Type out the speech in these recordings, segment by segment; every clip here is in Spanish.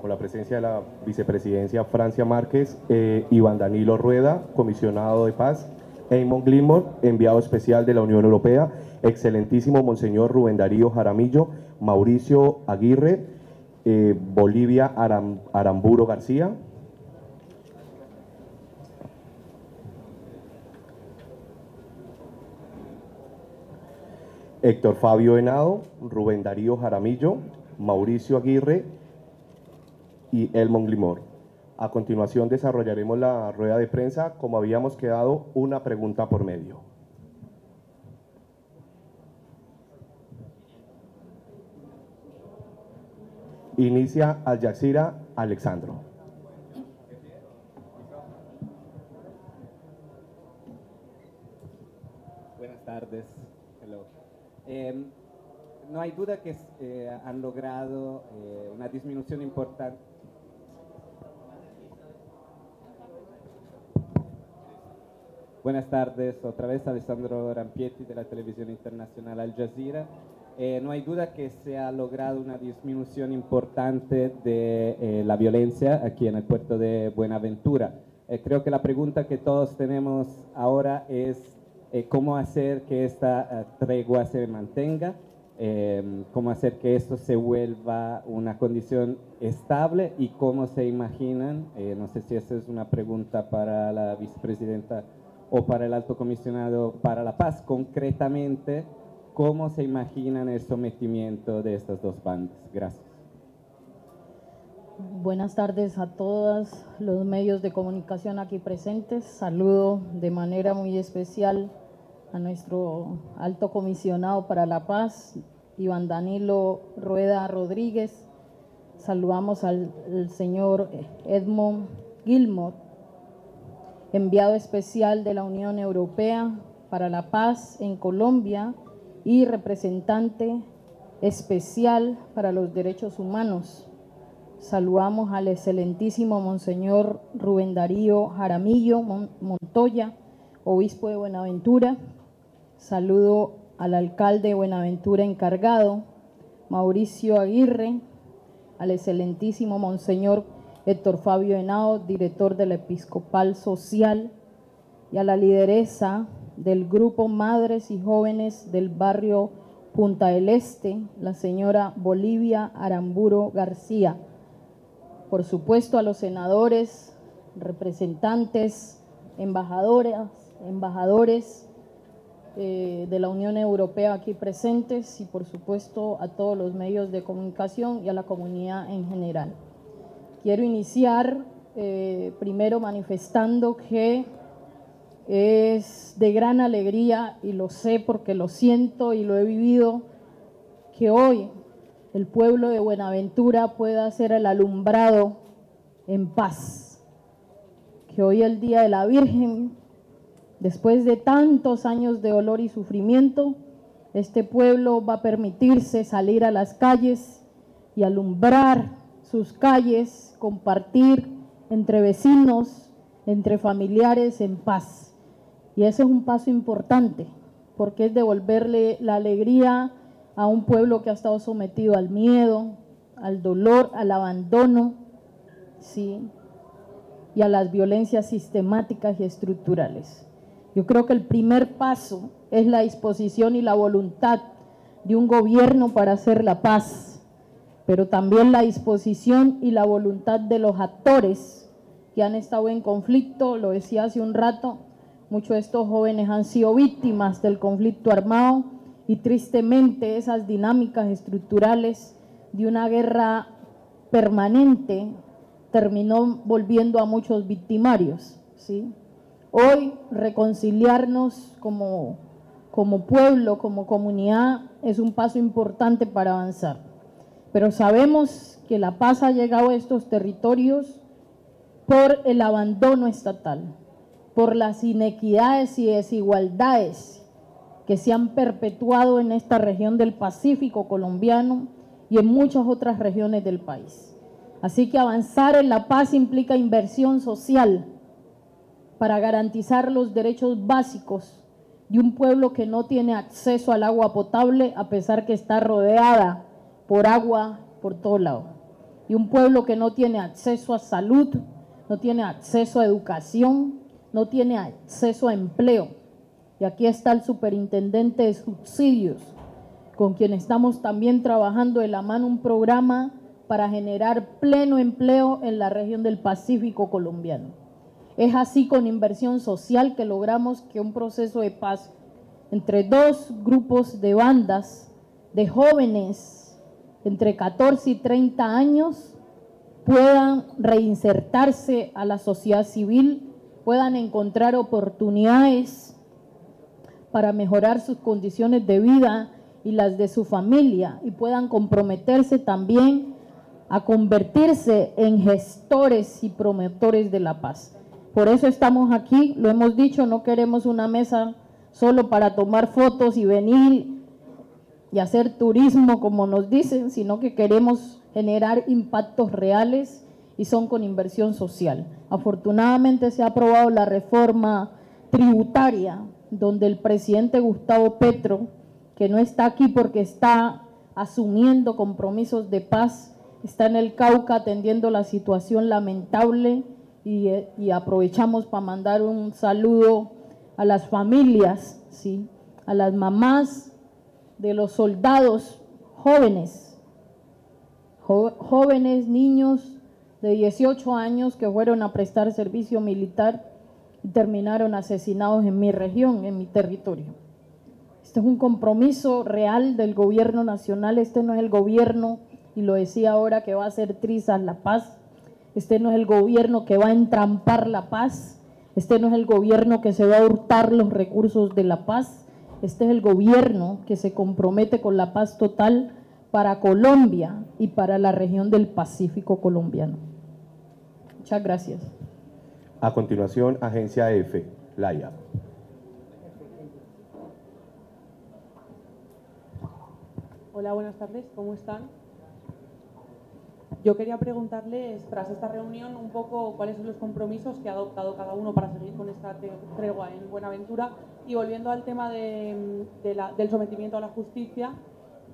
con la presencia de la vicepresidencia Francia Márquez, Iván Danilo Rueda, comisionado de paz, Eamon Gilmore, enviado especial de la Unión Europea, excelentísimo Monseñor Rubén Darío Jaramillo, Mauricio Aguirre, Bolivia Aramburo García, Héctor Fabio Henao, Rubén Darío Jaramillo, Mauricio Aguirre y Eamon Gilmore. A continuación desarrollaremos la rueda de prensa, como habíamos quedado, una pregunta por medio. Inicia Al Jazeera Alexandro. Buenas tardes. Hello. No hay duda que han logrado una disminución importante. Buenas tardes, otra vez Alessandro Rampietti de la televisión internacional Al Jazeera. No hay duda que se ha logrado una disminución importante de la violencia aquí en el puerto de Buenaventura. Creo que la pregunta que todos tenemos ahora es cómo hacer que esta tregua se mantenga, cómo hacer que esto se vuelva una condición estable y cómo se imaginan, no sé si esa es una pregunta para la vicepresidenta o para el alto comisionado para la paz, concretamente, cómo se imaginan el sometimiento de estas dos bandas. Gracias. Buenas tardes a todos los medios de comunicación aquí presentes. Saludo de manera muy especial a nuestro alto comisionado para la paz, Iván Danilo Rueda Rodríguez. Saludamos al señor Eamon Gilmore, enviado especial de la Unión Europea para la paz en Colombia y representante especial para los derechos humanos. Saludamos al excelentísimo Monseñor Rubén Darío Jaramillo Montoya, obispo de Buenaventura. Saludo al alcalde de Buenaventura encargado, Mauricio Aguirre, al excelentísimo Monseñor Héctor Fabio Henao, director de la Episcopal Social, y a la lideresa del grupo Madres y Jóvenes del barrio Punta del Este, la señora Bolivia Aramburo García. Por supuesto a los senadores, representantes, embajadores de la Unión Europea aquí presentes y por supuesto a todos los medios de comunicación y a la comunidad en general. Quiero iniciar primero manifestando que es de gran alegría, y lo sé porque lo siento y lo he vivido, que hoy el pueblo de Buenaventura pueda ser el alumbrado en paz. Que hoy el Día de la Virgen, después de tantos años de dolor y sufrimiento, este pueblo va a permitirse salir a las calles y alumbrar sus calles, compartir entre vecinos, entre familiares en paz. Y ese es un paso importante, porque es devolverle la alegría a un pueblo que ha estado sometido al miedo, al dolor, al abandono, ¿sí?, y a las violencias sistemáticas y estructurales. Yo creo que el primer paso es la disposición y la voluntad de un gobierno para hacer la paz, pero también la disposición y la voluntad de los actores que han estado en conflicto. Lo decía hace un rato, muchos de estos jóvenes han sido víctimas del conflicto armado y tristemente esas dinámicas estructurales de una guerra permanente terminó volviendo a muchos victimarios, ¿sí? Hoy reconciliarnos como pueblo, como comunidad, es un paso importante para avanzar. Pero sabemos que la paz ha llegado a estos territorios por el abandono estatal, por las inequidades y desigualdades que se han perpetuado en esta región del Pacífico colombiano y en muchas otras regiones del país. Así que avanzar en la paz implica inversión social para garantizar los derechos básicos de un pueblo que no tiene acceso al agua potable, a pesar que está rodeada por agua por todo lado. y un pueblo que no tiene acceso a salud, no tiene acceso a educación, no tiene acceso a empleo. Y aquí está el superintendente de subsidios, con quien estamos también trabajando de la mano un programa para generar pleno empleo en la región del Pacífico colombiano. Es así con inversión social que logramos que un proceso de paz entre dos grupos de bandas de jóvenes entre 14 y 30 años puedan reinsertarse a la sociedad civil, puedan encontrar oportunidades para mejorar sus condiciones de vida y las de su familia, y puedan comprometerse también a convertirse en gestores y promotores de la paz. Por eso estamos aquí, lo hemos dicho, no queremos una mesa solo para tomar fotos y venir y hacer turismo como nos dicen, sino que queremos generar impactos reales y son con inversión social. Afortunadamente se ha aprobado la reforma tributaria, donde el presidente Gustavo Petro, que no está aquí porque está asumiendo compromisos de paz, está en el Cauca atendiendo la situación lamentable y aprovechamos para mandar un saludo a las familias, ¿sí? A las mamás de los soldados jóvenes, jóvenes, niños de 18 años que fueron a prestar servicio militar y terminaron asesinados en mi región, en mi territorio. Este es un compromiso real del gobierno nacional, este no es el gobierno, y lo decía ahora, que va a hacer trizas la paz, este no es el gobierno que va a entrampar la paz, este no es el gobierno que se va a hurtar los recursos de la paz, este es el gobierno que se compromete con la paz total para Colombia y para la región del Pacífico colombiano. Muchas gracias. A continuación, Agencia F, Laia. Hola, buenas tardes, ¿cómo están? Yo quería preguntarles, tras esta reunión, un poco cuáles son los compromisos que ha adoptado cada uno para seguir con esta tregua en Buenaventura, y volviendo al tema del sometimiento a la justicia,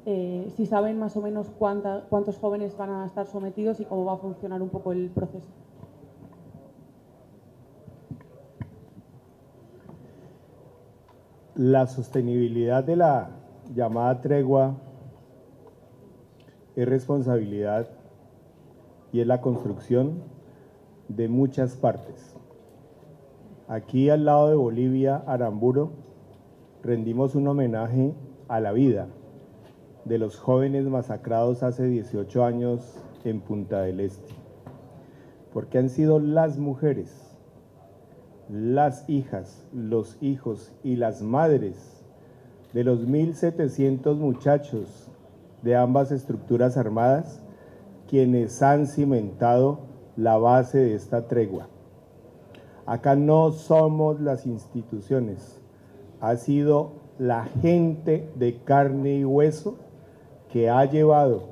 si saben más o menos cuántos jóvenes van a estar sometidos y cómo va a funcionar un poco el proceso. La sostenibilidad de la llamada tregua es responsabilidad y es la construcción de muchas partes. Aquí al lado de Bolivia, Aramburo, rendimos un homenaje a la vida de los jóvenes masacrados hace 18 años en Punta del Este, porque han sido las mujeres, las hijas, los hijos y las madres de los 1.700 muchachos de ambas estructuras armadas quienes han cimentado la base de esta tregua. Acá no somos las instituciones, ha sido la gente de carne y hueso que ha llevado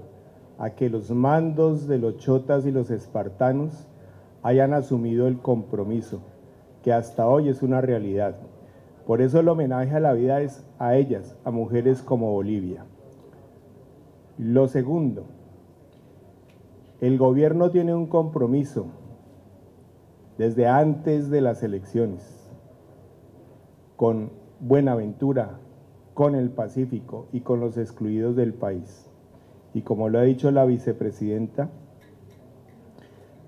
a que los mandos de los chotas y los espartanos hayan asumido el compromiso, que hasta hoy es una realidad. Por eso el homenaje a la vida es a ellas, a mujeres como Bolivia. Lo segundo, el gobierno tiene un compromiso desde antes de las elecciones con Buenaventura, con el Pacífico y con los excluidos del país. Y como lo ha dicho la vicepresidenta,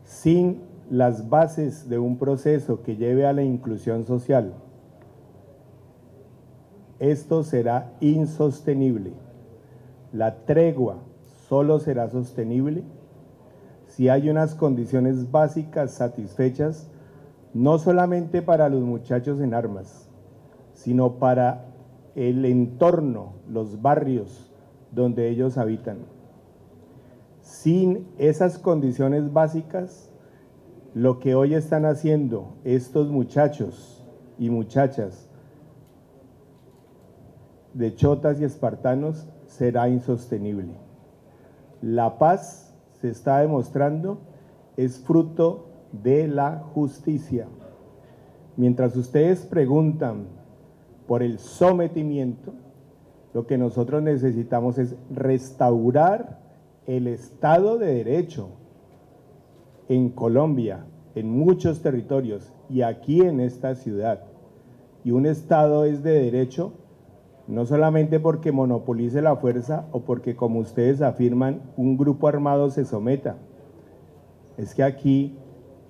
sin las bases de un proceso que lleve a la inclusión social, esto será insostenible. La tregua solo será sostenible si hay unas condiciones básicas satisfechas, no solamente para los muchachos en armas, sino para el entorno, los barrios donde ellos habitan. Sin esas condiciones básicas, lo que hoy están haciendo estos muchachos y muchachas de chotas y espartanos será insostenible. La paz, se está demostrando, es fruto de la justicia. Mientras ustedes preguntan por el sometimiento, lo que nosotros necesitamos es restaurar el Estado de Derecho, en Colombia, en muchos territorios y aquí en esta ciudad. Y un Estado es de derecho no solamente porque monopolice la fuerza o porque, como ustedes afirman, un grupo armado se someta. Es que aquí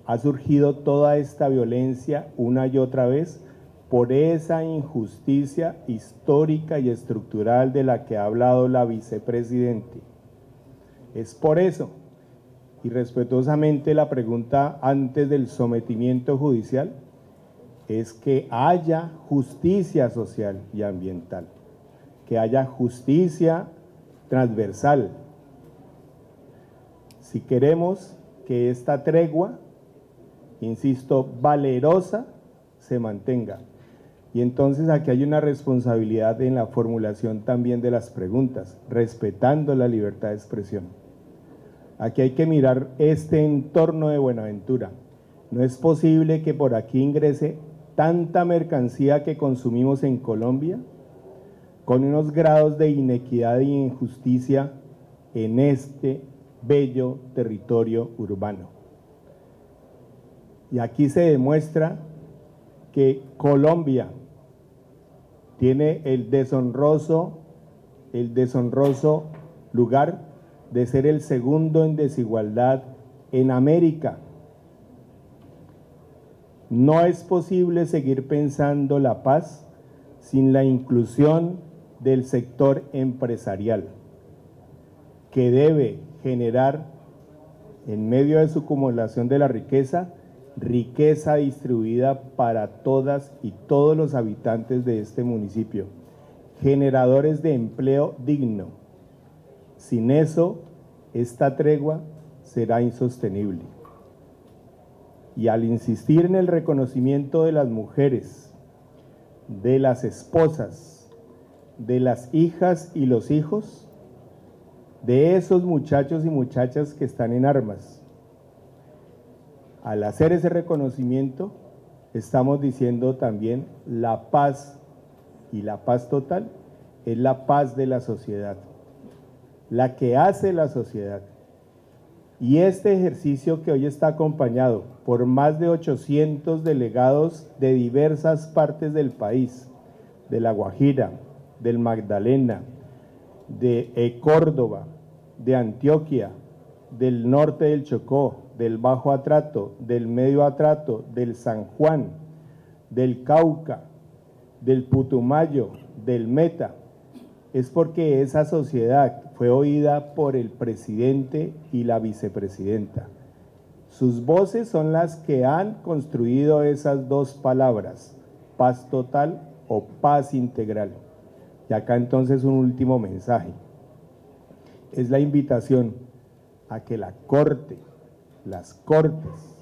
ha surgido toda esta violencia una y otra vez por esa injusticia histórica y estructural de la que ha hablado la vicepresidente. Es por eso, y respetuosamente la pregunta antes del sometimiento judicial, es que haya justicia social y ambiental, que haya justicia transversal. Si queremos que esta tregua, insisto, valerosa, se mantenga. Y entonces aquí hay una responsabilidad en la formulación también de las preguntas, respetando la libertad de expresión. Aquí hay que mirar este entorno de Buenaventura. No es posible que por aquí ingrese tanta mercancía que consumimos en Colombia con unos grados de inequidad e injusticia en este bello territorio urbano. Y aquí se demuestra que Colombia tiene el deshonroso lugar de ser el segundo en desigualdad en América. No es posible seguir pensando la paz sin la inclusión del sector empresarial, que debe generar, en medio de su acumulación de la riqueza, riqueza distribuida para todas y todos los habitantes de este municipio, generadores de empleo digno. Sin eso, esta tregua será insostenible. Y al insistir en el reconocimiento de las mujeres, de las esposas, de las hijas y los hijos, de esos muchachos y muchachas que están en armas, al hacer ese reconocimiento, estamos diciendo también la paz, y la paz total es la paz de la sociedad, la que hace la sociedad. Y este ejercicio que hoy está acompañado por más de 800 delegados de diversas partes del país, de La Guajira, del Magdalena, de Córdoba, de Antioquia, del norte del Chocó, del Bajo Atrato, del Medio Atrato, del San Juan, del Cauca, del Putumayo, del Meta, es porque esa sociedad fue oída por el presidente y la vicepresidenta. Sus voces son las que han construido esas dos palabras, paz total o paz integral. Y acá entonces un último mensaje. Es la invitación a que la Corte, las Cortes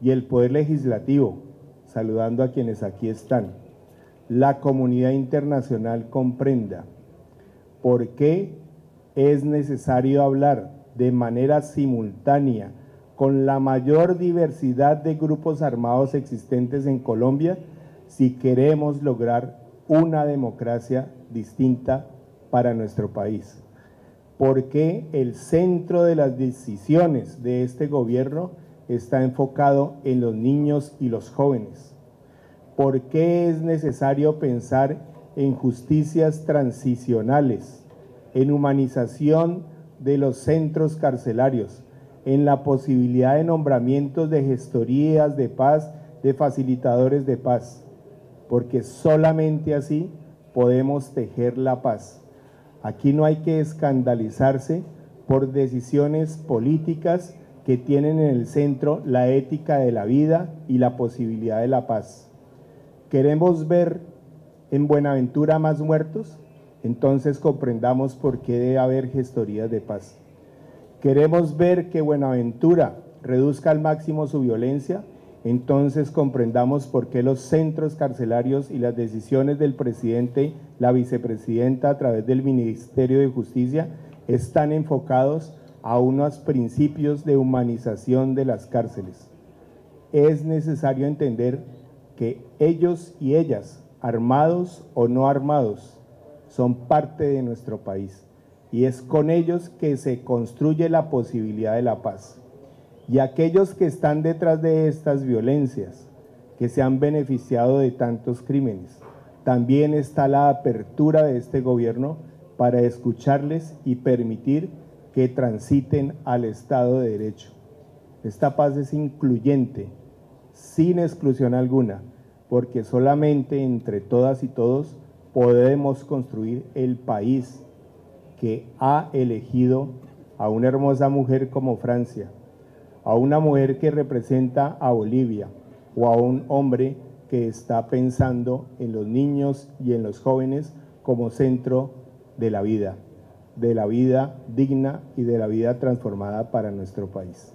y el Poder Legislativo, saludando a quienes aquí están, la comunidad internacional comprenda por qué es necesario hablar de manera simultánea con la mayor diversidad de grupos armados existentes en Colombia si queremos lograr una democracia distinta para nuestro país. ¿Por qué el centro de las decisiones de este gobierno está enfocado en los niños y los jóvenes? ¿Por qué es necesario pensar en justicias transicionales, en humanización de los centros carcelarios, en la posibilidad de nombramientos de gestorías de paz, de facilitadores de paz? Porque solamente así podemos tejer la paz. Aquí no hay que escandalizarse por decisiones políticas que tienen en el centro la ética de la vida y la posibilidad de la paz. ¿Queremos ver en Buenaventura más muertos? Entonces comprendamos por qué debe haber gestorías de paz. ¿Queremos ver que Buenaventura reduzca al máximo su violencia? Entonces comprendamos por qué los centros carcelarios y las decisiones del presidente, la vicepresidenta a través del Ministerio de Justicia están enfocados a unos principios de humanización de las cárceles. Es necesario entender que ellos y ellas, armados o no armados, son parte de nuestro país y es con ellos que se construye la posibilidad de la paz. y aquellos que están detrás de estas violencias, que se han beneficiado de tantos crímenes. También está la apertura de este gobierno para escucharles y permitir que transiten al Estado de Derecho. Esta paz es incluyente, sin exclusión alguna, porque solamente entre todas y todos podemos construir el país que ha elegido a una hermosa mujer como Francia, a una mujer que representa a Bolivia, o a un hombre que está pensando en los niños y en los jóvenes como centro de la vida digna y de la vida transformada para nuestro país.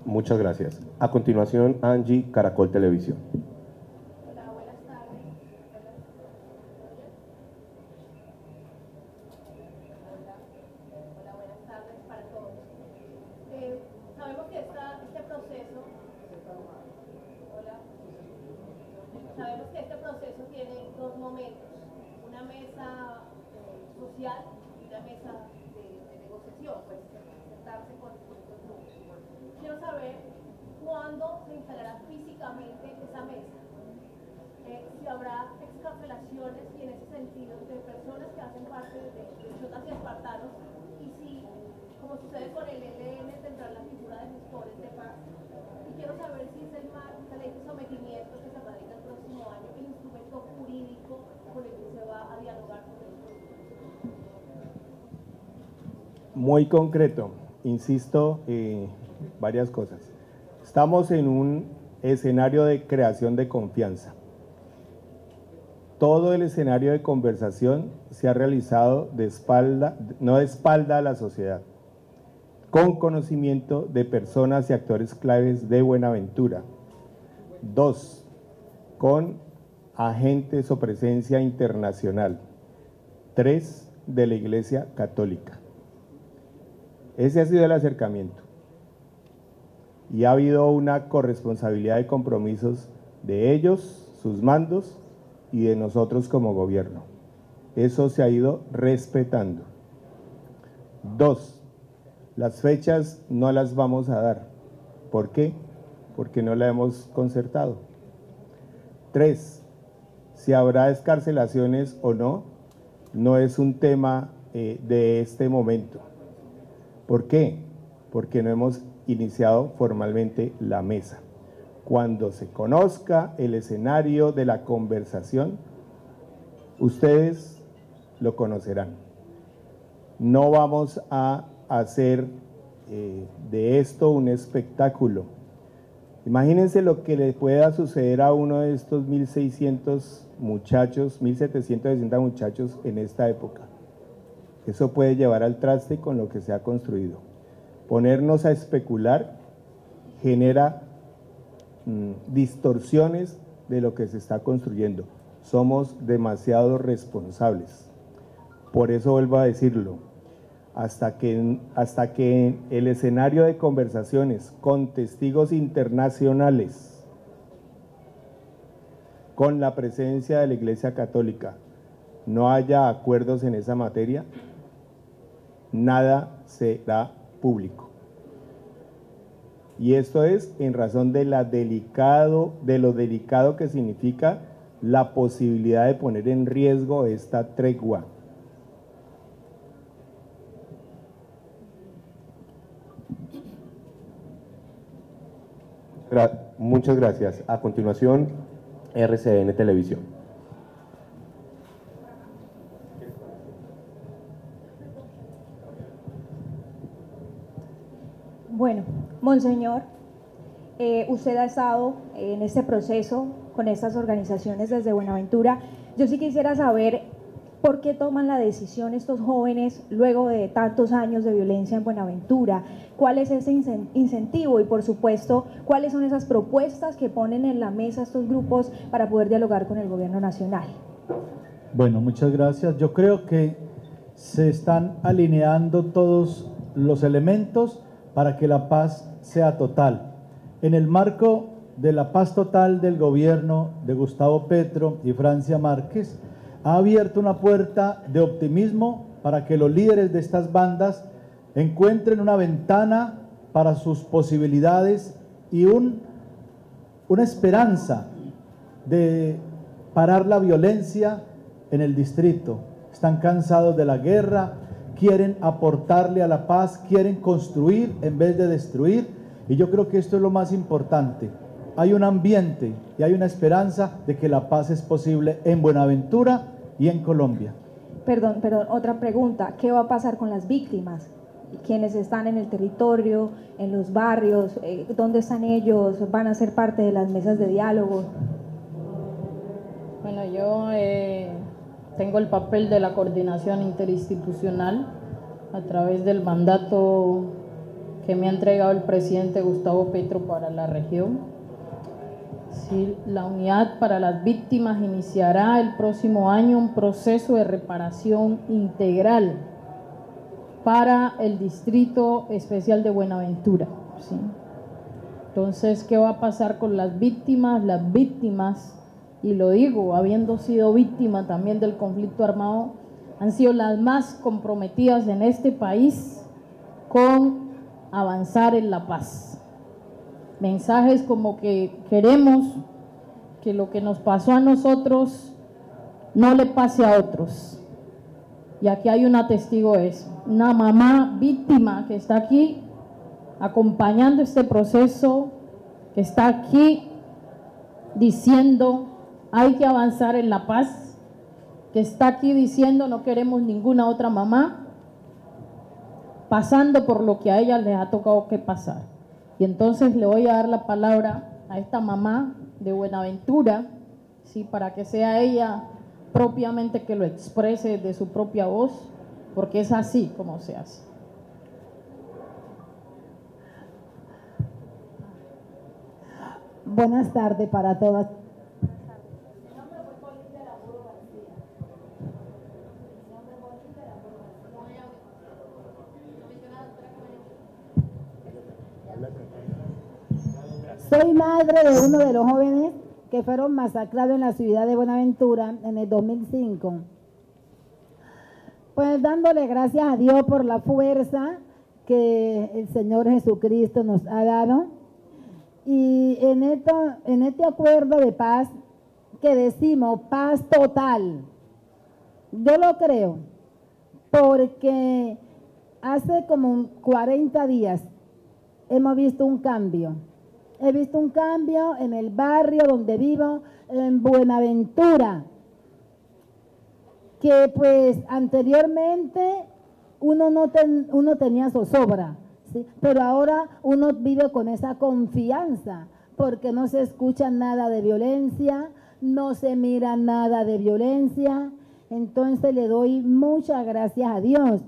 Muchas gracias. A continuación, Angie, Caracol Televisión. Hola, buenas tardes. Hola, buenas tardes para todos. Sabemos que este proceso, sabemos que este proceso tiene dos momentos, una mesa social y una mesa de negociación, pues sentarse con estos grupos. Quiero saber cuándo se instalará físicamente esa mesa, si habrá excarcelaciones y en ese sentido de personas que hacen parte de chotas y espartanos, y si, como sucede con el ELN, tendrá la figura de gestores de paz. Y quiero saber si es esa ley de sometimiento que se radica el próximo año el instrumento jurídico con el que se va a dialogar con el pueblo. Muy concreto, insisto, varias cosas. Estamos en un escenario de creación de confianza. Todo el escenario de conversación se ha realizado no de espalda a la sociedad, con conocimiento de personas y actores claves de Buenaventura. 2, con agentes o presencia internacional. 3, de la Iglesia Católica. Ese ha sido el acercamiento. Y ha habido una corresponsabilidad de compromisos de ellos, sus mandos, y de nosotros como gobierno. Eso se ha ido respetando. 2, las fechas no las vamos a dar. ¿Por qué? Porque no la hemos concertado. 3, si habrá excarcelaciones o no, no es un tema de este momento. ¿Por qué? Porque no hemos iniciado formalmente la mesa. Cuando se conozca el escenario de la conversación, ustedes lo conocerán. No vamos a hacer de esto un espectáculo. Imagínense lo que le pueda suceder a uno de estos 1.600 muchachos, 1.760 muchachos en esta época. Eso puede llevar al traste con lo que se ha construido. Ponernos a especular genera distorsiones de lo que se está construyendo. Somos demasiado responsables. Por eso vuelvo a decirlo, hasta que el escenario de conversaciones con testigos internacionales, con la presencia de la Iglesia Católica, no haya acuerdos en esa materia, nada será público. Y esto es en razón de lo delicado que significa la posibilidad de poner en riesgo esta tregua. Muchas gracias. A continuación, RCN Televisión. Bueno, Monseñor, usted ha estado en este proceso con estas organizaciones desde Buenaventura. Yo sí quisiera saber por qué toman la decisión estos jóvenes luego de tantos años de violencia en Buenaventura. ¿Cuál es ese incentivo? Y por supuesto, ¿cuáles son esas propuestas que ponen en la mesa estos grupos para poder dialogar con el gobierno nacional? Bueno, muchas gracias. Yo creo que se están alineando todos los elementos para que la paz sea total. En el marco de la paz total del gobierno de Gustavo Petro y Francia Márquez, ha abierto una puerta de optimismo para que los líderes de estas bandas encuentren una ventana para sus posibilidades y una esperanza de parar la violencia en el distrito. Están cansados de la guerra, quieren aportarle a la paz, quieren construir en vez de destruir, y yo creo que esto es lo más importante. Hay un ambiente y hay una esperanza de que la paz es posible en Buenaventura y en Colombia. Perdón, otra pregunta. ¿Qué va a pasar con las víctimas? Quienes están en el territorio, en los barrios, ¿dónde están ellos? ¿Van a ser parte de las mesas de diálogo? Bueno, yo tengo el papel de la coordinación interinstitucional a través del mandato que me ha entregado el presidente Gustavo Petro para la región. Sí, la Unidad para las Víctimas iniciará el próximo año un proceso de reparación integral para el Distrito Especial de Buenaventura. ¿Sí? Entonces, ¿qué va a pasar con las víctimas? Las víctimas, y lo digo, habiendo sido víctima también del conflicto armado, han sido las más comprometidas en este país con avanzar en la paz. Mensajes como que queremos que lo que nos pasó a nosotros no le pase a otros. Y aquí hay una testigo de eso, una mamá víctima que está aquí acompañando este proceso, que está aquí diciendo hay que avanzar en la paz, que está aquí diciendo no queremos ninguna otra mamá, pasando por lo que a ella les ha tocado que pasar. Y entonces le voy a dar la palabra a esta mamá de Buenaventura, ¿sí? Para que sea ella propiamente que lo exprese de su propia voz, porque es así como se hace. Buenas tardes para todas. Soy madre de uno de los jóvenes que fueron masacrados en la ciudad de Buenaventura en el 2005. Pues dándole gracias a Dios por la fuerza que el Señor Jesucristo nos ha dado. Y en este acuerdo de paz que decimos paz total, yo lo creo, porque hace como 40 días hemos visto un cambio. He visto un cambio en el barrio donde vivo, en Buenaventura, que pues anteriormente uno tenía zozobra, ¿sí? Pero ahora uno vive con esa confianza, porque no se escucha nada de violencia, no se mira nada de violencia. Entonces le doy muchas gracias a Dios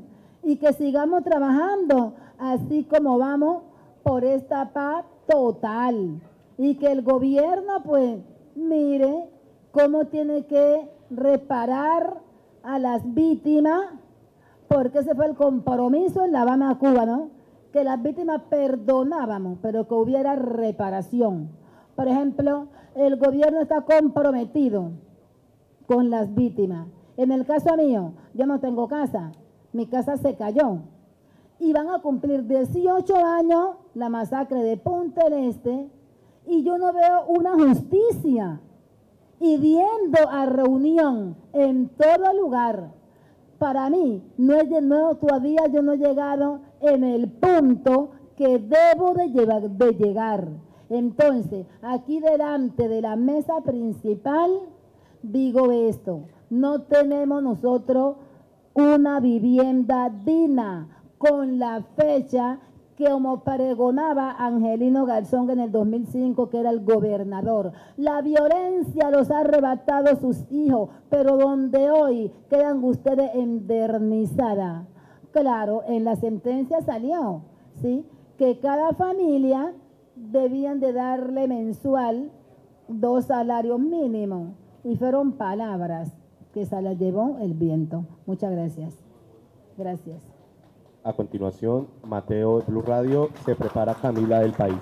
y que sigamos trabajando así como vamos por esta paz total, y que el gobierno pues mire cómo tiene que reparar a las víctimas, porque ese fue el compromiso en La Habana, Cuba, ¿no? Que las víctimas perdonábamos, pero que hubiera reparación. Por ejemplo, el gobierno está comprometido con las víctimas. En el caso mío, yo no tengo casa, mi casa se cayó. Y van a cumplir 18 años la masacre de Punta del Este, y yo no veo una justicia pidiendo a reunión en todo lugar. Para mí, todavía yo no he llegado en el punto que debo de llegar. Entonces, aquí delante de la mesa principal, digo esto: no tenemos nosotros una vivienda digna, con la fecha que como pregonaba Angelino Garzón en el 2005, que era el gobernador. La violencia los ha arrebatado sus hijos, pero donde hoy quedan ustedes endernizadas. Claro, en la sentencia salió, ¿sí?, que cada familia debían de darle mensual 2 salarios mínimos, y fueron palabras que se las llevó el viento. Muchas gracias. Gracias. A continuación, Mateo de Blue Radio, se prepara Camila del País.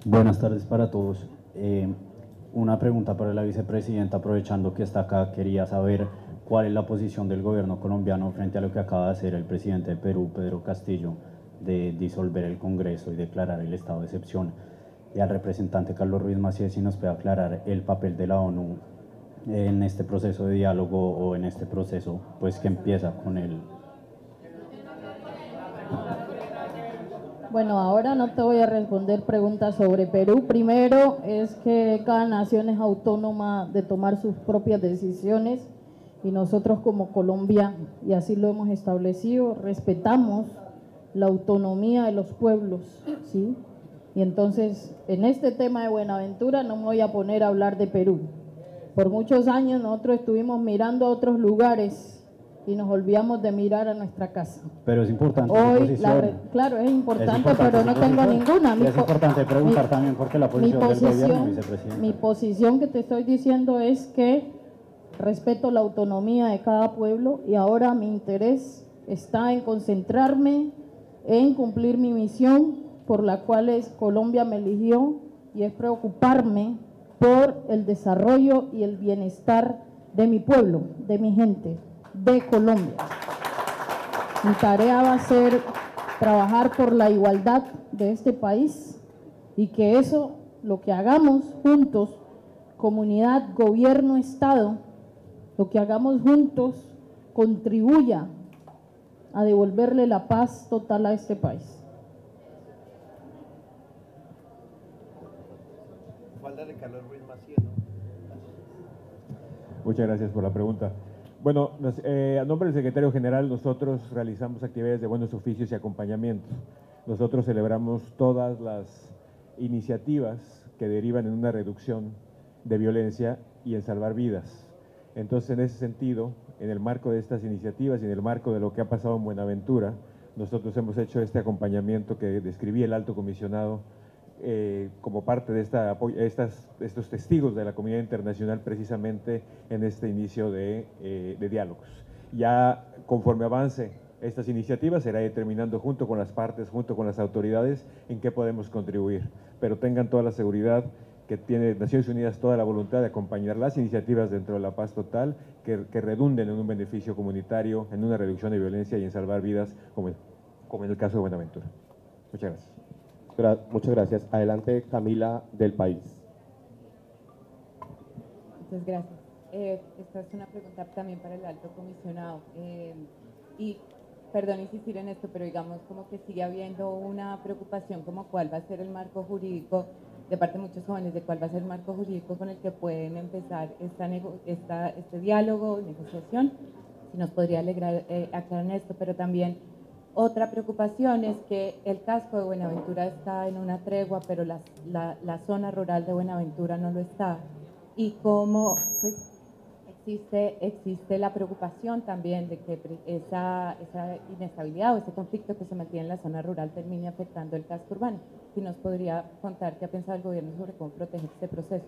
Buenas tardes para todos. Una pregunta para la vicepresidenta, aprovechando que está acá, quería saber ¿cuál es la posición del gobierno colombiano frente a lo que acaba de hacer el presidente de Perú, Pedro Castillo, de disolver el Congreso y declarar el estado de excepción? Y al representante Carlos Ruiz Massieu, si nos puede aclarar el papel de la ONU en este proceso de diálogo o en este proceso pues que empieza con el... Bueno, ahora no te voy a responder preguntas sobre Perú. Primero es que cada nación es autónoma de tomar sus propias decisiones y nosotros como Colombia, y así lo hemos establecido, respetamos la autonomía de los pueblos, ¿sí? Y entonces, en este tema de Buenaventura no me voy a poner a hablar de Perú. Por muchos años nosotros estuvimos mirando a otros lugares y nos olvidamos de mirar a nuestra casa. Pero es importante hoy, claro, es importante, pero no tengo ninguna. Es importante preguntar también porque la posición del gobierno, vicepresidente. Mi posición que te estoy diciendo es que respeto la autonomía de cada pueblo y ahora mi interés está en concentrarme en cumplir mi misión por la cual Colombia me eligió, y es preocuparme por el desarrollo y el bienestar de mi pueblo, de mi gente, de Colombia. Mi tarea va a ser trabajar por la igualdad de este país y que eso, lo que hagamos juntos, comunidad, gobierno, Estado, lo que hagamos juntos contribuya a devolverle la paz total a este país. Carlos Ruiz Massieu. Muchas gracias por la pregunta. Bueno, a nombre del secretario general, nosotros realizamos actividades de buenos oficios y acompañamiento. Nosotros celebramos todas las iniciativas que derivan en una reducción de violencia y en salvar vidas. Entonces, en ese sentido, en el marco de estas iniciativas y en el marco de lo que ha pasado en Buenaventura, nosotros hemos hecho este acompañamiento que describí el alto comisionado como parte de estos testigos de la comunidad internacional precisamente en este inicio de diálogos. Ya conforme avance estas iniciativas, será determinando junto con las partes, junto con las autoridades, en qué podemos contribuir. Pero tengan toda la seguridad que tiene Naciones Unidas toda la voluntad de acompañar las iniciativas dentro de la paz total que redunden en un beneficio comunitario, en una reducción de violencia y en salvar vidas, como en el caso de Buenaventura. Muchas gracias. Muchas gracias. Adelante, Camila, del País. Muchas gracias. Esta es una pregunta también para el alto comisionado. Y perdón insistir en esto, pero digamos como que sigue habiendo una preocupación como cuál va a ser el marco jurídico de parte de muchos jóvenes, de cuál va a ser el marco jurídico con el que pueden empezar este diálogo, negociación. Si nos podría aclarar en esto, pero también otra preocupación es que el casco de Buenaventura está en una tregua, pero la zona rural de Buenaventura no lo está. Y cómo pues, existe la preocupación también de que esa inestabilidad o ese conflicto que se mantiene en la zona rural termine afectando el casco urbano. Si nos podría contar qué ha pensado el gobierno sobre cómo proteger este proceso.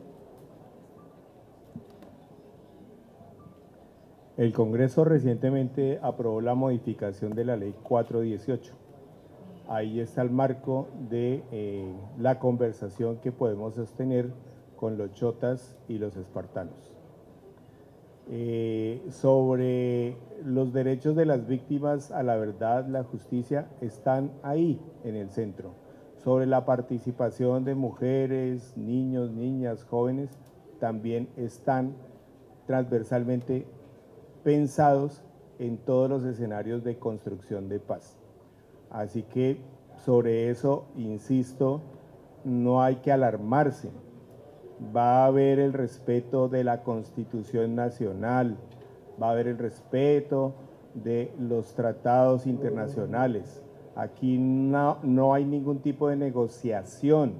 El Congreso recientemente aprobó la modificación de la Ley 418. Ahí está el marco de la conversación que podemos sostener con los chotas y los espartanos. Sobre los derechos de las víctimas a la verdad, la justicia, están ahí en el centro. Sobre la participación de mujeres, niños, niñas, jóvenes, también están transversalmente pensados en todos los escenarios de construcción de paz. Así que sobre eso, insisto, no hay que alarmarse. Va a haber el respeto de la Constitución Nacional, va a haber el respeto de los tratados internacionales. Aquí no hay ningún tipo de negociación.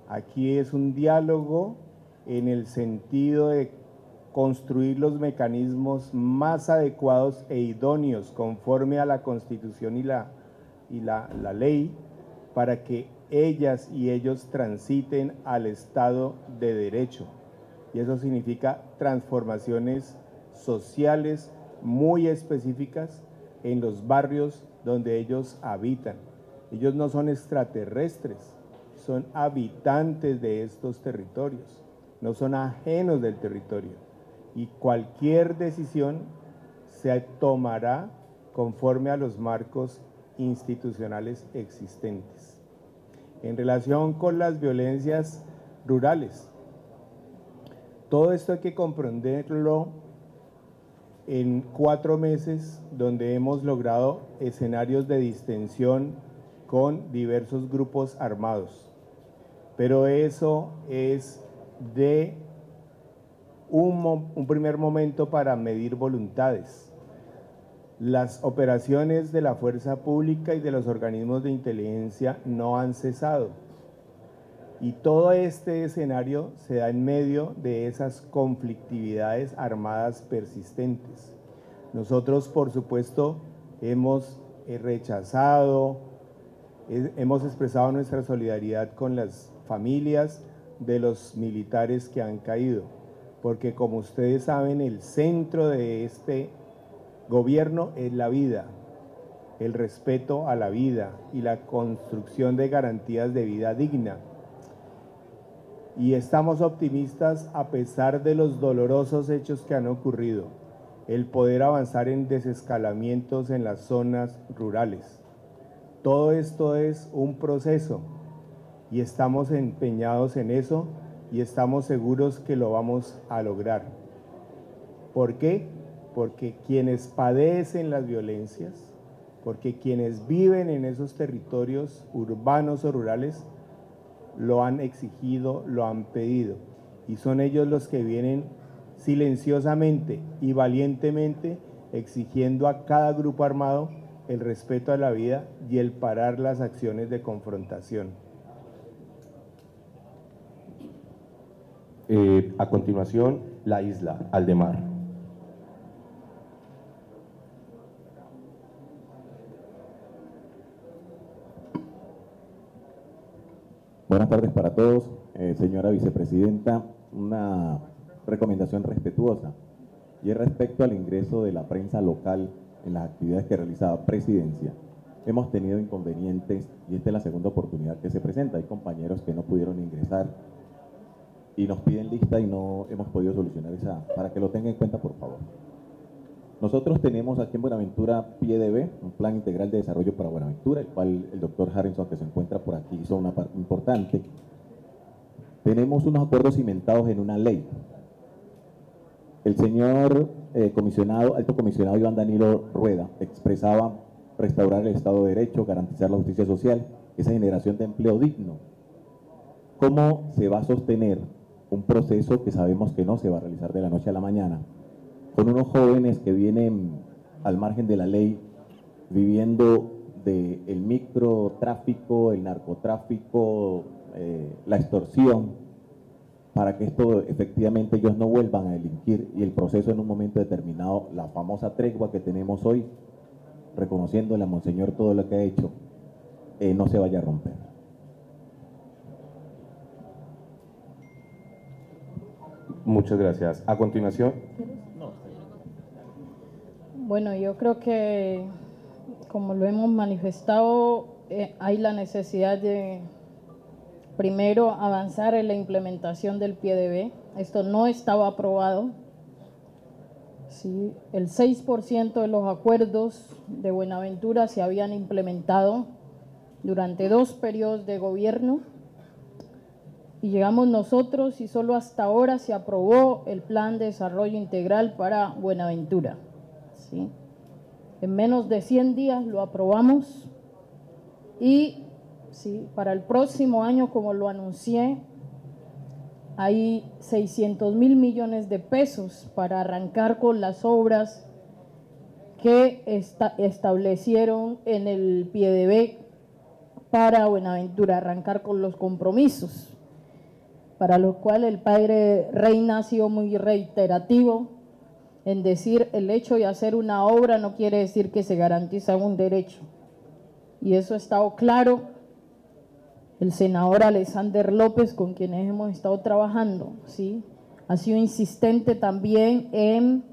Aquí es un diálogo en el sentido de construir los mecanismos más adecuados e idóneos conforme a la Constitución y la ley para que ellas y ellos transiten al Estado de Derecho. Y eso significa transformaciones sociales muy específicas en los barrios donde ellos habitan. Ellos no son extraterrestres, son habitantes de estos territorios, no son ajenos del territorio. y cualquier decisión se tomará conforme a los marcos institucionales existentes. En relación con las violencias rurales, todo esto hay que comprenderlo en 4 meses donde hemos logrado escenarios de distensión con diversos grupos armados. Pero eso es de un primer momento para medir voluntades. Las operaciones de la fuerza pública y de los organismos de inteligencia no han cesado. Y todo este escenario se da en medio de esas conflictividades armadas persistentes. Nosotros, por supuesto, hemos rechazado, hemos expresado nuestra solidaridad con las familias de los militares que han caído, porque como ustedes saben, el centro de este gobierno es la vida, el respeto a la vida y la construcción de garantías de vida digna. Y estamos optimistas a pesar de los dolorosos hechos que han ocurrido, el poder avanzar en desescalamientos en las zonas rurales. Todo esto es un proceso y estamos empeñados en eso y estamos seguros que lo vamos a lograr. ¿Por qué? Porque quienes padecen las violencias, porque quienes viven en esos territorios urbanos o rurales, lo han exigido, lo han pedido, y son ellos los que vienen silenciosamente y valientemente exigiendo a cada grupo armado el respeto a la vida y el parar las acciones de confrontación. A continuación, la isla, Aldemar. Buenas tardes para todos. Señora Vicepresidenta, una recomendación respetuosa y es respecto al ingreso de la prensa local en las actividades que realizaba Presidencia. Hemos tenido inconvenientes y esta es la segunda oportunidad que se presenta. Hay compañeros que no pudieron ingresar y nos piden lista y no hemos podido solucionar esa, para que lo tengan en cuenta, por favor. Nosotros tenemos aquí en Buenaventura PDB, un plan integral de desarrollo para Buenaventura, el cual el doctor Harrison, que se encuentra por aquí, hizo una parte importante. Tenemos unos acuerdos cimentados en una ley. El señor alto comisionado Iván Danilo Rueda expresaba restaurar el Estado de Derecho, garantizar la justicia social, esa generación de empleo digno. ¿Cómo se va a sostener un proceso que sabemos que no se va a realizar de la noche a la mañana, con unos jóvenes que vienen al margen de la ley, viviendo del microtráfico, el narcotráfico, la extorsión, para que esto efectivamente ellos no vuelvan a delinquir y el proceso en un momento determinado, la famosa tregua que tenemos hoy, reconociéndole a Monseñor todo lo que ha hecho, no se vaya a romper? Muchas gracias. A continuación. Bueno, yo creo que, como lo hemos manifestado, hay la necesidad de, primero, avanzar en la implementación del PDB. Esto no estaba aprobado. ¿Sí? El 6% de los acuerdos de Buenaventura se habían implementado durante 2 periodos de gobierno. Y llegamos nosotros y solo hasta ahora se aprobó el Plan de Desarrollo Integral para Buenaventura. ¿Sí? En menos de 100 días lo aprobamos y ¿sí? Para el próximo año, como lo anuncié, hay 600.000 millones de pesos para arrancar con las obras que establecieron en el PDB para Buenaventura, arrancar con los compromisos, para lo cual el padre Reina ha sido muy reiterativo en decir el hecho de hacer una obra no quiere decir que se garantiza un derecho. Y eso ha estado claro. El senador Alexander López, con quienes hemos estado trabajando, ¿sí? Ha sido insistente también en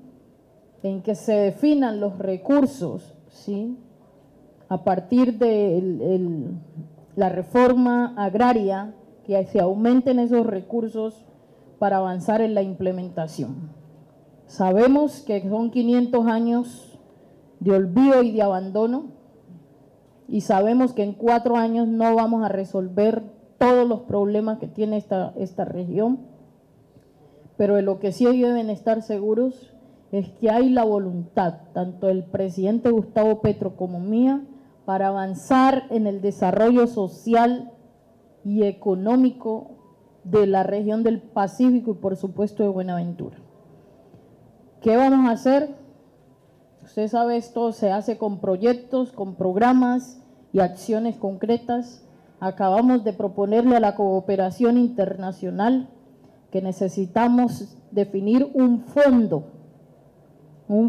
que se definan los recursos, ¿sí? A partir de la reforma agraria, que se aumenten esos recursos para avanzar en la implementación. Sabemos que son 500 años de olvido y de abandono, y sabemos que en 4 años no vamos a resolver todos los problemas que tiene esta región, pero de lo que sí deben estar seguros es que hay la voluntad, tanto del presidente Gustavo Petro como mía, para avanzar en el desarrollo social y económico de la región del Pacífico y por supuesto de Buenaventura. ¿Qué vamos a hacer? Usted sabe, esto se hace con proyectos, con programas y acciones concretas. Acabamos de proponerle a la cooperación internacional que necesitamos definir un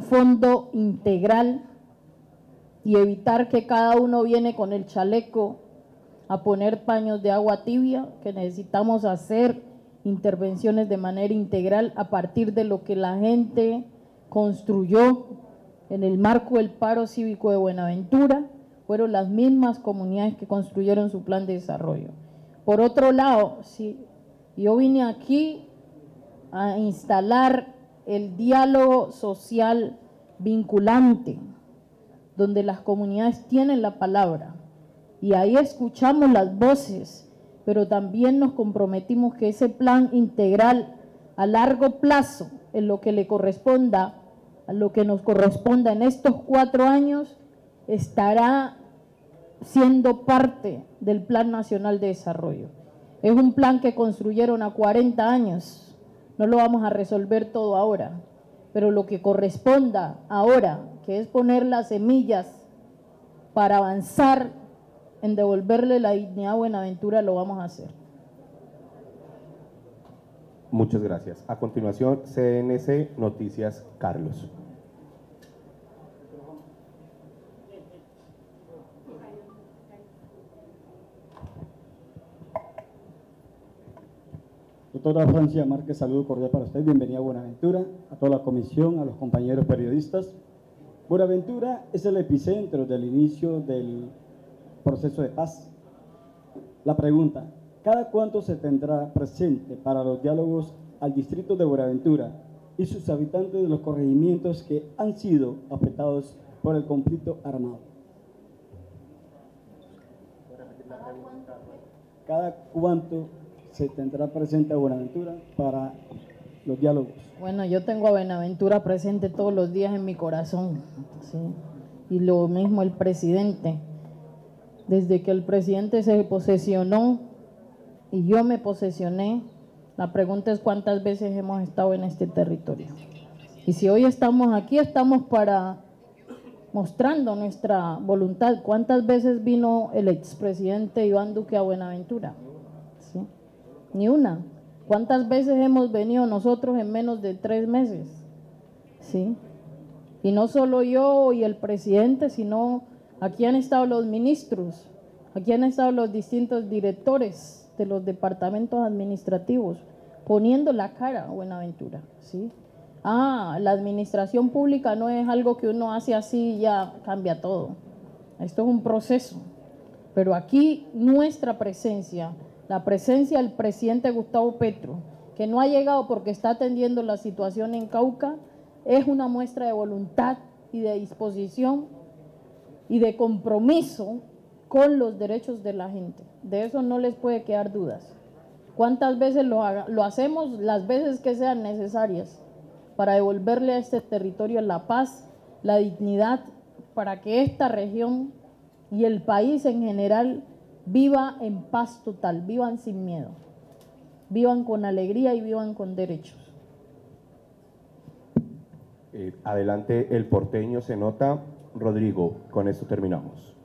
fondo integral y evitar que cada uno viene con el chaleco a poner paños de agua tibia, que necesitamos hacer intervenciones de manera integral a partir de lo que la gente construyó en el marco del paro cívico de Buenaventura. Fueron las mismas comunidades que construyeron su plan de desarrollo. Por otro lado, sí, yo vine aquí a instalar el diálogo social vinculante, donde las comunidades tienen la palabra, y ahí escuchamos las voces, pero también nos comprometimos que ese plan integral a largo plazo, en lo que le corresponda, a lo que nos corresponda en estos 4 años, estará siendo parte del Plan Nacional de Desarrollo. Es un plan que construyeron a 40 años, no lo vamos a resolver todo ahora, pero lo que corresponda ahora, que es poner las semillas para avanzar en devolverle la dignidad a Buenaventura, lo vamos a hacer. Muchas gracias. A continuación, CNC Noticias, Carlos. Doctora Francia Márquez, saludo cordial para usted, bienvenida a Buenaventura, a toda la comisión, a los compañeros periodistas. Buenaventura es el epicentro del inicio del proceso de paz. La pregunta, ¿cada cuánto se tendrá presente para los diálogos al distrito de Buenaventura y sus habitantes de los corregimientos que han sido afectados por el conflicto armado? ¿Cada cuánto se tendrá presente a Buenaventura para los diálogos? Bueno, yo tengo a Buenaventura presente todos los días en mi corazón, ¿sí? Y lo mismo el presidente. Desde que el presidente se posesionó y yo me posesioné, la pregunta es cuántas veces hemos estado en este territorio. Y si hoy estamos aquí, estamos para mostrando nuestra voluntad. ¿Cuántas veces vino el expresidente Iván Duque a Buenaventura? ¿Sí? Ni una. ¿Cuántas veces hemos venido nosotros en menos de 3 meses? ¿Sí? Y no solo yo y el presidente, sino aquí han estado los ministros, aquí han estado los distintos directores de los departamentos administrativos, poniendo la cara a Buenaventura, ¿sí? La administración pública no es algo que uno hace así y ya cambia todo. Esto es un proceso. Pero aquí nuestra presencia, la presencia del presidente Gustavo Petro, que no ha llegado porque está atendiendo la situación en Cauca, es una muestra de voluntad y de disposición y de compromiso con los derechos de la gente. De eso no les puede quedar dudas. ¿Cuántas veces lo hacemos? Las veces que sean necesarias para devolverle a este territorio la paz, la dignidad, para que esta región y el país en general viva en paz total, vivan sin miedo, vivan con alegría y vivan con derechos. Adelante, el porteño se nota. Rodrigo, con esto terminamos.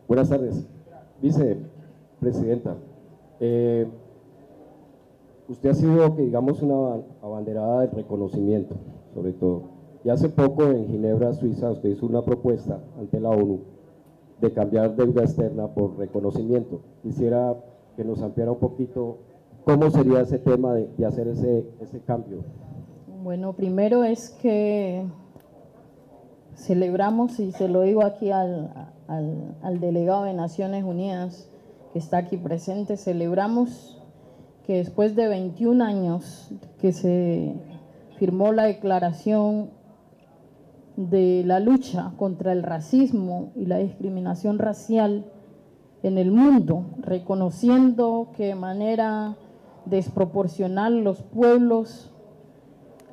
Buenas tardes, vicepresidenta. Usted ha sido, digamos, una abanderada del reconocimiento, sobre todo. Y hace poco en Ginebra, Suiza, usted hizo una propuesta ante la ONU de cambiar deuda externa por reconocimiento. Quisiera que nos ampliara un poquito cómo sería ese tema de hacer ese cambio. Bueno, primero es que celebramos, y se lo digo aquí al delegado de Naciones Unidas que está aquí presente, celebramos que después de 21 años que se firmó la declaración de la lucha contra el racismo y la discriminación racial en el mundo, reconociendo que de manera desproporcional los pueblos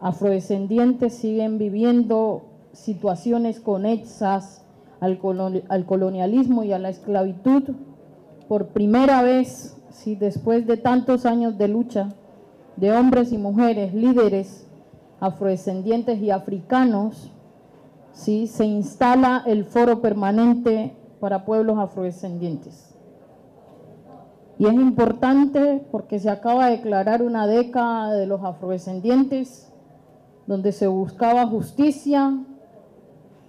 afrodescendientes siguen viviendo situaciones conexas al colonialismo y a la esclavitud. Por primera vez, sí, después de tantos años de lucha de hombres y mujeres, líderes afrodescendientes y africanos, sí, se instala el Foro Permanente para Pueblos Afrodescendientes. Y es importante porque se acaba de declarar una década de los afrodescendientes, donde se buscaba justicia,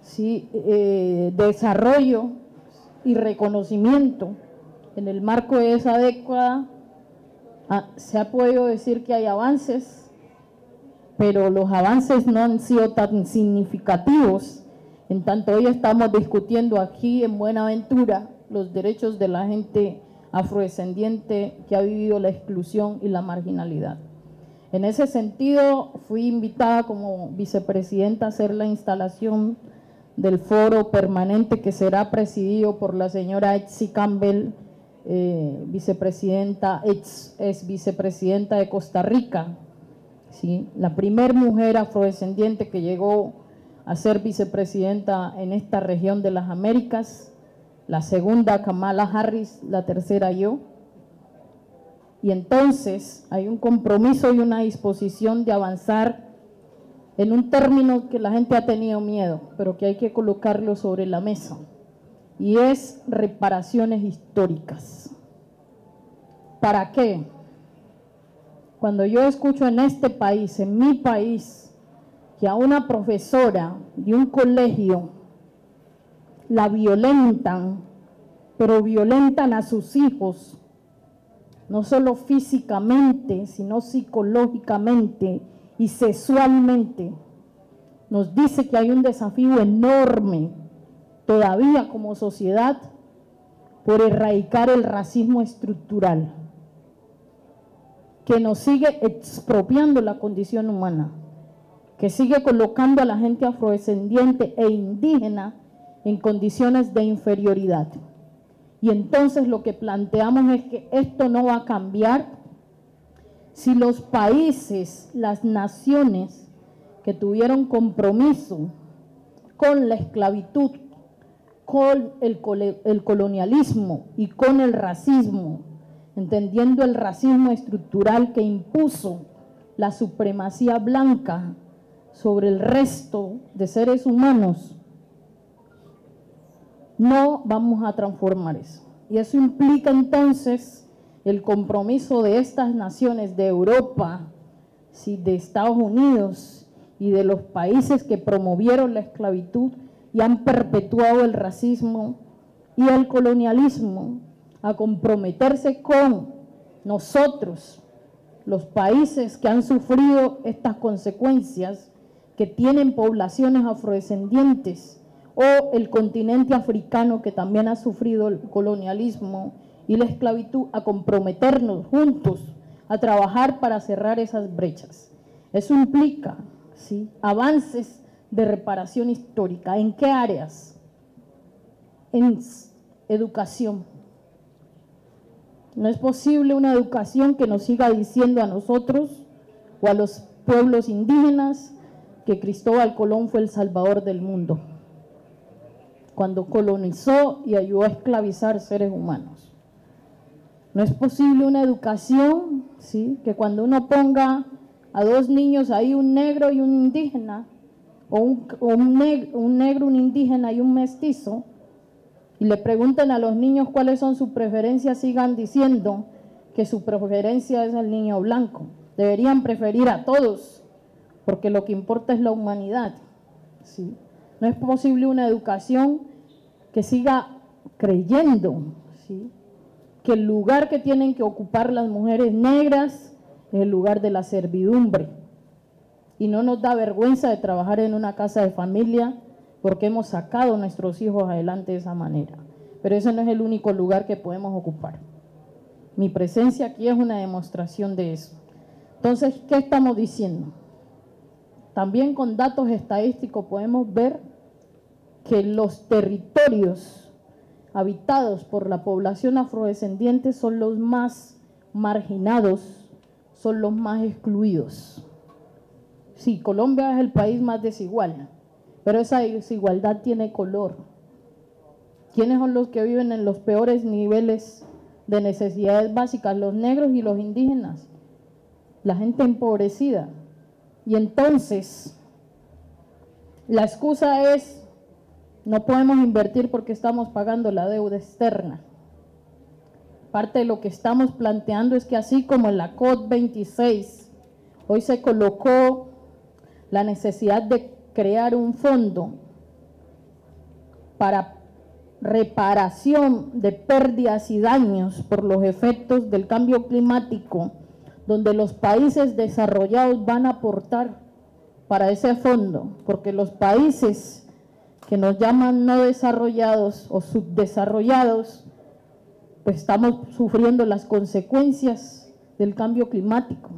sí, desarrollo y reconocimiento. En el marco de esa década se ha podido decir que hay avances, pero los avances no han sido tan significativos, en tanto hoy estamos discutiendo aquí en Buenaventura los derechos de la gente afrodescendiente que ha vivido la exclusión y la marginalidad. En ese sentido, fui invitada como vicepresidenta a hacer la instalación del foro permanente que será presidido por la señora Etsi Campbell, vicepresidenta, ex vicepresidenta de Costa Rica, ¿sí? La primer mujer afrodescendiente que llegó a ser vicepresidenta en esta región de las Américas, la segunda Kamala Harris, la tercera yo. Y entonces hay un compromiso y una disposición de avanzar en un término que la gente ha tenido miedo, pero que hay que colocarlo sobre la mesa, y es reparaciones históricas. ¿Para qué? Cuando yo escucho en este país, en mi país, que a una profesora de un colegio la violentan, pero violentan a sus hijos, no solo físicamente, sino psicológicamente y sexualmente, nos dice que hay un desafío enorme todavía como sociedad por erradicar el racismo estructural, que nos sigue expropiando la condición humana, que sigue colocando a la gente afrodescendiente e indígena en condiciones de inferioridad. Y entonces lo que planteamos es que esto no va a cambiar si los países, las naciones que tuvieron compromiso con la esclavitud, con el colonialismo y con el racismo, entendiendo el racismo estructural que impuso la supremacía blanca sobre el resto de seres humanos, no vamos a transformar eso. Y eso implica entonces el compromiso de estas naciones de Europa, ¿sí?, de Estados Unidos y de los países que promovieron la esclavitud y han perpetuado el racismo y el colonialismo, a comprometerse con nosotros, los países que han sufrido estas consecuencias, que tienen poblaciones afrodescendientes, o el continente africano que también ha sufrido el colonialismo y la esclavitud, a comprometernos juntos a trabajar para cerrar esas brechas. Eso implica, ¿sí?, avances de reparación histórica. ¿En qué áreas? En educación. No es posible una educación que nos siga diciendo a nosotros o a los pueblos indígenas que Cristóbal Colón fue el salvador del mundo, cuando colonizó y ayudó a esclavizar seres humanos. No es posible una educación, ¿sí?, que cuando uno ponga a dos niños ahí, un negro y un indígena, o un negro, un indígena y un mestizo, y le pregunten a los niños cuáles son sus preferencias, sigan diciendo que su preferencia es el niño blanco. Deberían preferir a todos, porque lo que importa es la humanidad, ¿sí? No es posible una educación que siga creyendo, ¿sí?, que el lugar que tienen que ocupar las mujeres negras es el lugar de la servidumbre. Y no nos da vergüenza de trabajar en una casa de familia porque hemos sacado a nuestros hijos adelante de esa manera. Pero ese no es el único lugar que podemos ocupar. Mi presencia aquí es una demostración de eso. Entonces, ¿qué estamos diciendo? también con datos estadísticos podemos ver que los territorios habitados por la población afrodescendiente son los más marginados, son los más excluidos. Sí, Colombia es el país más desigual, pero esa desigualdad tiene color. ¿Quiénes son los que viven en los peores niveles de necesidades básicas? Los negros y los indígenas, la gente empobrecida. Y entonces, la excusa es, no podemos invertir porque estamos pagando la deuda externa. Parte de lo que estamos planteando es que así como en la COP26, hoy se colocó la necesidad de crear un fondo para reparación de pérdidas y daños por los efectos del cambio climático, donde los países desarrollados van a aportar para ese fondo, porque los países que nos llaman no desarrollados o subdesarrollados, pues estamos sufriendo las consecuencias del cambio climático.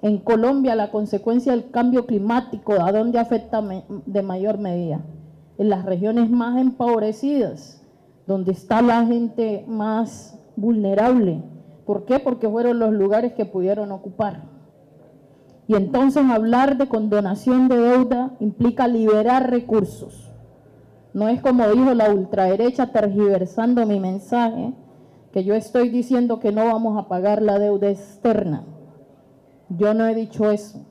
En Colombia la consecuencia del cambio climático, ¿a dónde afecta de mayor medida? En las regiones más empobrecidas, donde está la gente más vulnerable. ¿Por qué? Porque fueron los lugares que pudieron ocupar. Y entonces hablar de condonación de deuda implica liberar recursos. No es como dijo la ultraderecha tergiversando mi mensaje, que yo estoy diciendo que no vamos a pagar la deuda externa. Yo no he dicho eso.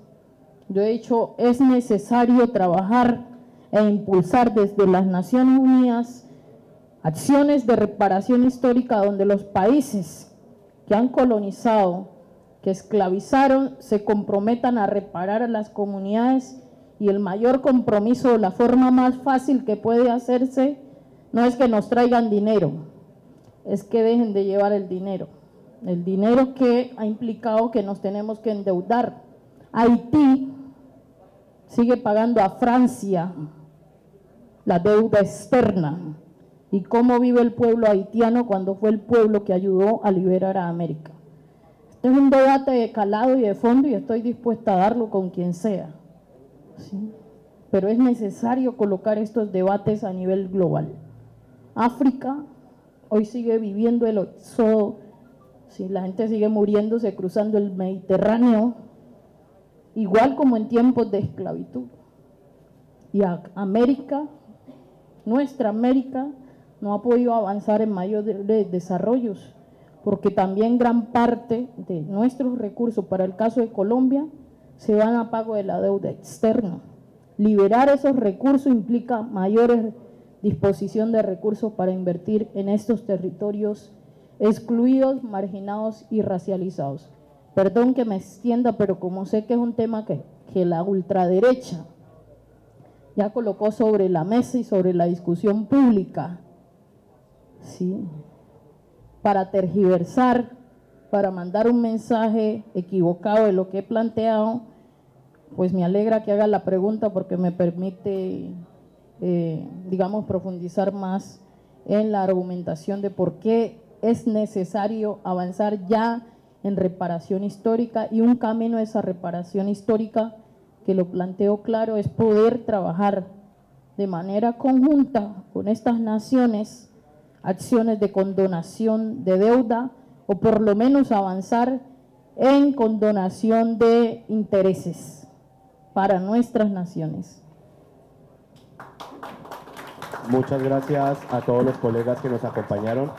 Yo he dicho es necesario trabajar e impulsar desde las Naciones Unidas acciones de reparación histórica donde los países que han colonizado, que esclavizaron, se comprometan a reparar a las comunidades, y el mayor compromiso, la forma más fácil que puede hacerse, no es que nos traigan dinero, es que dejen de llevar el dinero que ha implicado que nos tenemos que endeudar. Haití sigue pagando a Francia la deuda externa. ¿Y cómo vive el pueblo haitiano cuando fue el pueblo que ayudó a liberar a América? Este es un debate de calado y de fondo y estoy dispuesta a darlo con quien sea, ¿sí? Pero es necesario colocar estos debates a nivel global. África hoy sigue viviendo el éxodo, ¿sí? La gente sigue muriéndose cruzando el Mediterráneo, igual como en tiempos de esclavitud. Y América, nuestra América, no ha podido avanzar en mayores desarrollos, porque también gran parte de nuestros recursos, para el caso de Colombia, se van a pago de la deuda externa. Liberar esos recursos implica mayor disposición de recursos para invertir en estos territorios excluidos, marginados y racializados. Perdón que me extienda, pero como sé que es un tema que la ultraderecha ya colocó sobre la mesa y sobre la discusión pública, ¿sí? Para tergiversar, para mandar un mensaje equivocado de lo que he planteado, pues me alegra que haga la pregunta porque me permite, digamos, profundizar más en la argumentación de por qué es necesario avanzar ya en reparación histórica, y un camino a esa reparación histórica, que lo planteo claro, es poder trabajar de manera conjunta con estas naciones acciones de condonación de deuda, o por lo menos avanzar en condonación de intereses para nuestras naciones. Muchas gracias a todos los colegas que nos acompañaron.